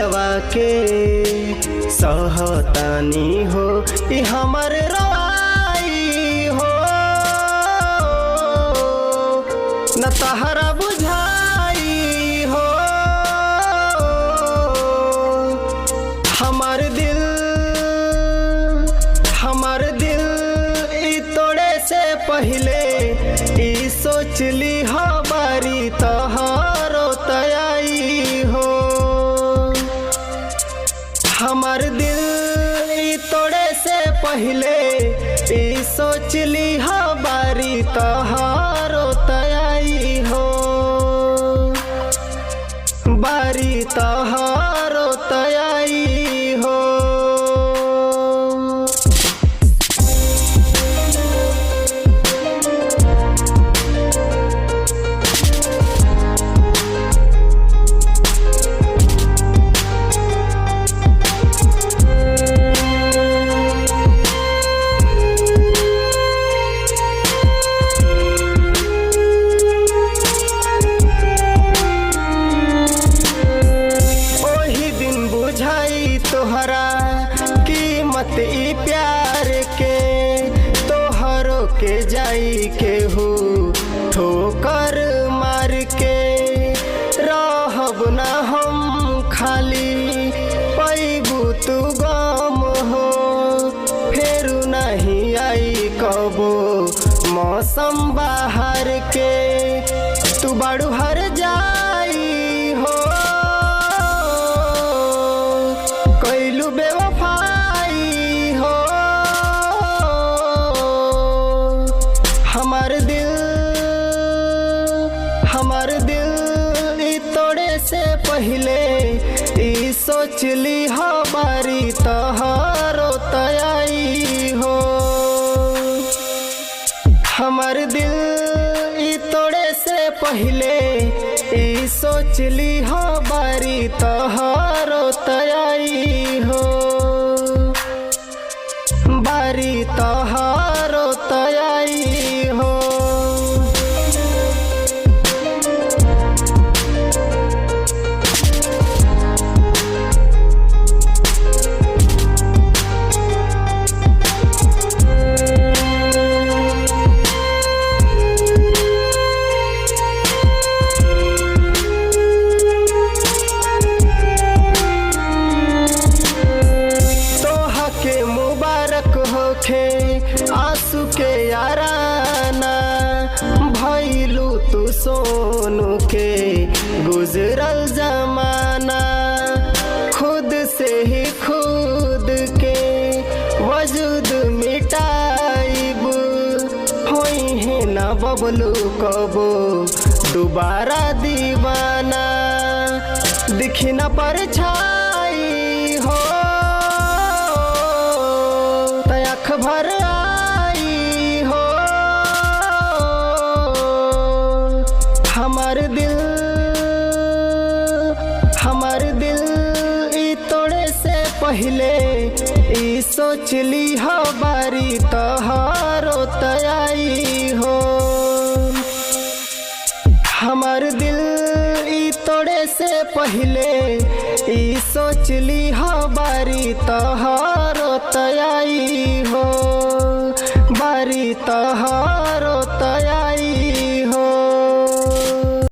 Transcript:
दिलवा के सहतानी हो ई हमर रवाई हो न तहरा बुझाई हो। हमार दिल ई तोड़े से पहले ई सोचली हो बारी तहारो तयाई हो। हमार दिल ई तोड़े से पहले ई सोचली हो बारी तहारो तयाई हो। बारी तहारो तयाई हो। तोहरा कीमत ई प्यार के तोहरो के जाई के हो ठोकर मार के रहब ना हम खाली पैबू तू गम हो। फेर नहीं आई कबो मौसम बाहर के तू बाड़ू हर जाई हो। कैलू बेवफाई हो। हमार दिल ई तोड़े से पहले ई सोचली हो बारी तहारो तयाई हो। हमार दिल ई तोड़े से पहले ई सोचली हो बारी तहारो तयाई हो। बारी तहारो तयाई हो। आंसू के याराना भइलू तू सोनू के गुजरल जमाना। खुद से ही खुद के वजूद मिटाइब होई है ना बबलू कबो दोबारा दीवाना। दिखी ना परछाई हो आँख भर आई हो। हमार दिल ई तोड़े से पहले ई सोचली हो बारी तहारो तयाई हो। हमार दिल ई तोड़े से पहले ई सोचली हो बारी तहारो तयाई हो। बारी तहारो